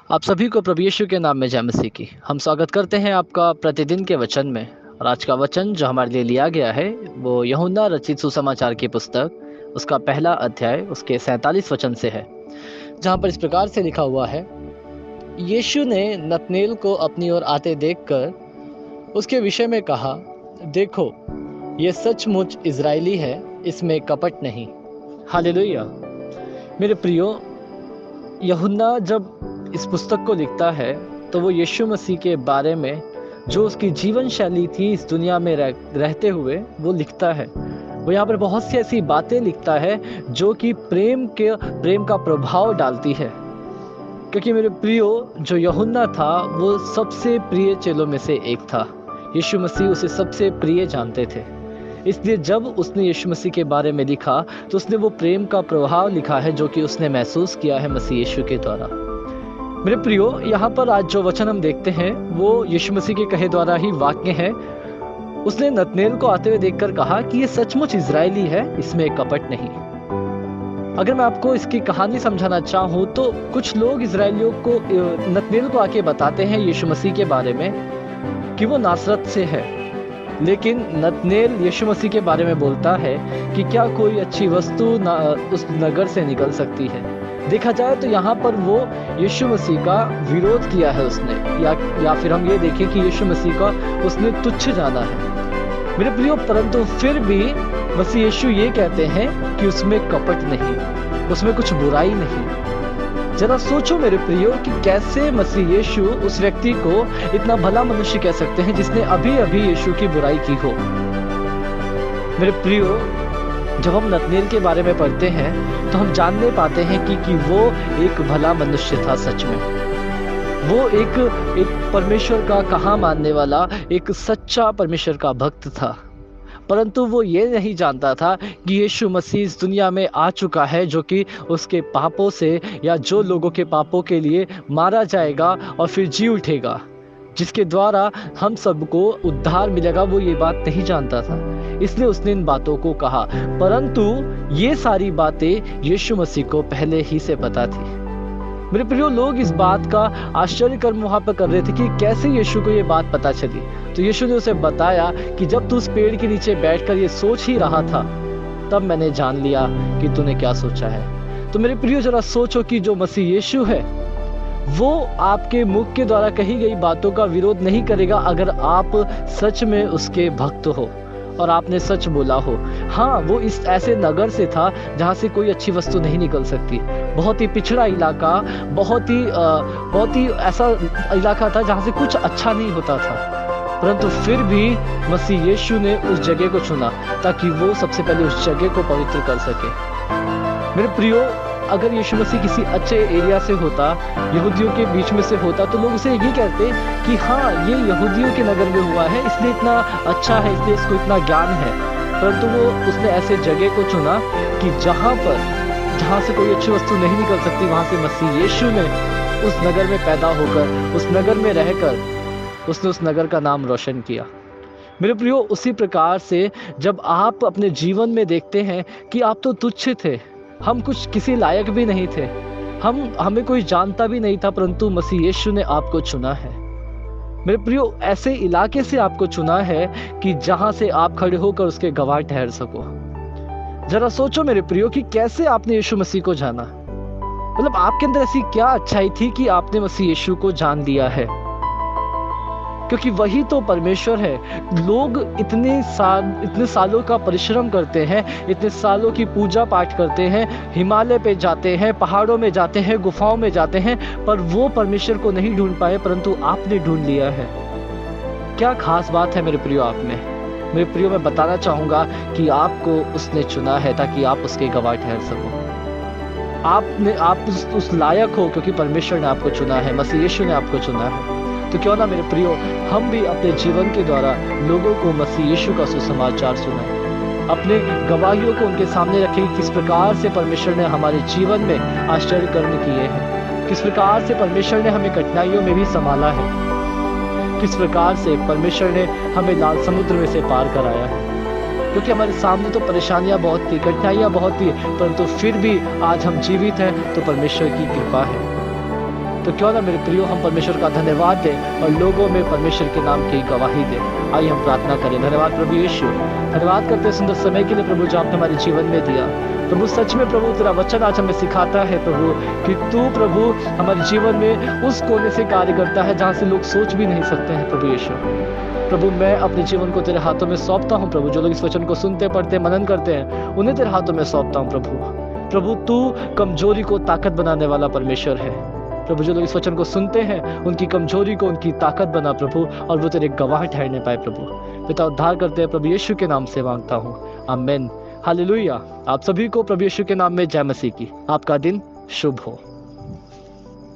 आप सभी को प्रभु यीशु के नाम में जय मसीह की। हम स्वागत करते हैं आपका प्रतिदिन के वचन में। और आज का वचन जो हमारे लिए लिया गया है वो यूहन्ना रचित सुसमाचार की पुस्तक उसका पहला अध्याय उसके 47 वचन से है, जहाँ पर इस प्रकार से लिखा हुआ है। यीशु ने नतनेल को अपनी ओर आते देखकर उसके विषय में कहा, देखो ये सचमुच इजरायली है, इसमें कपट नहीं। हालेलुया। मेरे प्रियो, यूहन्ना जब इस पुस्तक को लिखता है तो वो यीशु मसीह के बारे में जो उसकी जीवन शैली थी इस दुनिया में रहते हुए वो लिखता है। वो यहाँ पर बहुत सी ऐसी बातें लिखता है जो कि प्रेम का प्रभाव डालती है। क्योंकि मेरे प्रियो, जो यूहन्ना था वो सबसे प्रिय चेलों में से एक था। यीशु मसीह उसे सबसे प्रिय जानते थे, इसलिए जब उसने यीशु मसीह के बारे में लिखा तो उसने वो प्रेम का प्रभाव लिखा है जो कि उसने महसूस किया है मसीह यीशु के द्वारा। मेरे प्रियो, यहाँ पर आज जो वचन हम देखते हैं वो यीशु मसीह के कहे द्वारा ही वाक्य है। उसने नतनेल को आते हुए देखकर कहा कि ये सचमुच इजरायली है, इसमें कपट नहीं। अगर मैं आपको इसकी कहानी समझाना चाहूँ तो कुछ लोग इजरायलियों को नतनेल को आके बताते हैं यीशु मसीह के बारे में कि वो नासरत से है, लेकिन नतनेल यीशु मसीह के बारे में बोलता है कि क्या कोई अच्छी वस्तु उस नगर से निकल सकती है। देखा जाए तो यहाँ पर वो यीशु मसीह का विरोध किया है उसने, या फिर हम ये देखें कि यीशु मसीह का उसने तुच्छ जाना है। मेरे प्रियो, परंतु फिर भी मसीह यीशु ये कहते हैं कि उसमें कपट नहीं, उसमें कुछ बुराई नहीं। जरा सोचो मेरे प्रियो कि कैसे मसीह यीशु उस व्यक्ति को इतना भला मनुष्य कह सकते हैं जिसने अभी अभी यीशु की बुराई की हो। मेरे प्रियो, जब हम नतनेल के बारे में पढ़ते हैं तो हम जानने पाते हैं कि वो एक भला मनुष्य था। सच में वो एक परमेश्वर का कहा मानने वाला, एक सच्चा परमेश्वर का भक्त था। परंतु वो ये नहीं जानता था कि यीशु मसीह इस दुनिया में आ चुका है जो कि उसके पापों से या जो लोगों के पापों के लिए मारा जाएगा और फिर जी उठेगा, जिसके द्वारा हम सबको उद्धार मिलेगा। वो ये बात नहीं जानता था, इसलिए उसने इन बातों को कहा। परंतु ये सारी बातें यीशु मसीह को पहले ही से पता थी। मेरे प्रियो, लोग इस बात का आश्चर्य कर्म वहां पर कर रहे थे कि कैसे यीशु को ये बात पता चली। तो यीशु ने उसे बताया कि जब तू उस पेड़ के नीचे बैठकर ये सोच ही रहा था तब मैंने जान लिया कि तूने क्या सोचा है। तो मेरे प्रियो, जरा सोचो कि जो मसीह यीशु है वो आपके मुख के द्वारा कही गई बातों का विरोध नहीं करेगा अगर आप सच में उसके भक्त हो और आपने सच बोला हो। हाँ, वो इस ऐसे नगर से था जहाँ से कोई अच्छी वस्तु नहीं निकल सकती। बहुत ही पिछड़ा इलाका, बहुत ही ऐसा इलाका था जहाँ से कुछ अच्छा नहीं होता था। परंतु फिर भी मसीह यीशु ने उस जगह को चुना ताकि वो सबसे पहले उस जगह को पवित्र कर सके। मेरे प्रियो, अगर यीशु मसीह किसी अच्छे एरिया से होता, यहूदियों के बीच में से होता, तो लोग उसे यही कहते कि हाँ, ये यहूदियों के नगर में हुआ है, इसलिए इतना अच्छा है, इसलिए इसको इतना ज्ञान है। परंतु उसने ऐसे जगह को चुना कि जहाँ से कोई अच्छी वस्तु नहीं निकल सकती, वहाँ से मसीह यीशु ने उस नगर में पैदा होकर, उस नगर में रहकर उसने उस नगर का नाम रोशन किया। मेरे प्रियो, उसी प्रकार से जब आप अपने जीवन में देखते हैं कि आप तो तुच्छ थे, हम कुछ किसी लायक भी नहीं थे, हमें कोई जानता भी नहीं था, परंतु मसीह यीशु ने आपको चुना है। मेरे प्रियो, ऐसे इलाके से आपको चुना है कि जहां से आप खड़े होकर उसके गवाह ठहर सको। जरा सोचो मेरे प्रियो कि कैसे आपने यीशु मसीह को जाना। मतलब आपके अंदर ऐसी क्या अच्छाई थी कि आपने मसीह यीशु को जान लिया है, क्योंकि वही तो परमेश्वर है। लोग इतने सालों का परिश्रम करते हैं, इतने सालों की पूजा पाठ करते हैं, हिमालय पे जाते हैं, पहाड़ों में जाते हैं, गुफाओं में जाते हैं, पर वो परमेश्वर को नहीं ढूंढ पाए, परंतु आपने ढूंढ लिया है। क्या खास बात है मेरे प्रियो आप में। मेरे प्रियो, मैं बताना चाहूँगा कि आपको उसने चुना है ताकि आप उसके गवाह ठहर सको। आप उस लायक हो क्योंकि परमेश्वर ने आपको चुना है, मसीह यीशु ने आपको चुना है। तो क्यों ना मेरे प्रियो, हम भी अपने जीवन के द्वारा लोगों को मसीह यीशु का सुसमाचार सुनाएं, अपने गवाहियों को उनके सामने रखें। किस प्रकार से परमेश्वर ने हमारे जीवन में आश्चर्य कर्म किए हैं, किस प्रकार से परमेश्वर ने हमें कठिनाइयों में भी संभाला है, किस प्रकार से परमेश्वर ने हमें लाल समुद्र में से पार कराया है। क्योंकि हमारे सामने तो परेशानियां बहुत थी, कठिनाइयां बहुत थी, परंतु फिर भी आज हम जीवित हैं तो परमेश्वर की कृपा है। तो क्यों ना मेरे प्रियो हम परमेश्वर का धन्यवाद दें और लोगों में परमेश्वर के नाम की गवाही दें। आइए हम प्रार्थना करें। धन्यवाद प्रभु यीशु, धन्यवाद करते हैं सुंदर समय के लिए प्रभु जो आपने हमारे जीवन में दिया। प्रभु सच में प्रभु तेरा वचन आज हमें सिखाता है प्रभु कि तू प्रभु हमारे जीवन में उस कोने से कार्य करता है जहाँ से लोग सोच भी नहीं सकते हैं। प्रभु यीशु, प्रभु मैं अपने जीवन को तेरे हाथों में सौंपता हूँ। प्रभु जो लोग इस वचन को सुनते पढ़ते मनन करते हैं उन्हें तेरे हाथों में सौंपता हूँ। प्रभु तू कमजोरी को ताकत बनाने वाला परमेश्वर है। प्रभु जो लोग इस वचन को सुनते हैं उनकी कमजोरी को उनकी ताकत बना प्रभु, और वो तेरे गवाह ठहरने पाए। प्रभु पिता उद्धार करते हैं प्रभु यीशु के नाम से मांगता हूँ, आमीन, हालेलुया। आप सभी को प्रभु यीशु के नाम में जय मसीह की। आपका दिन शुभ हो।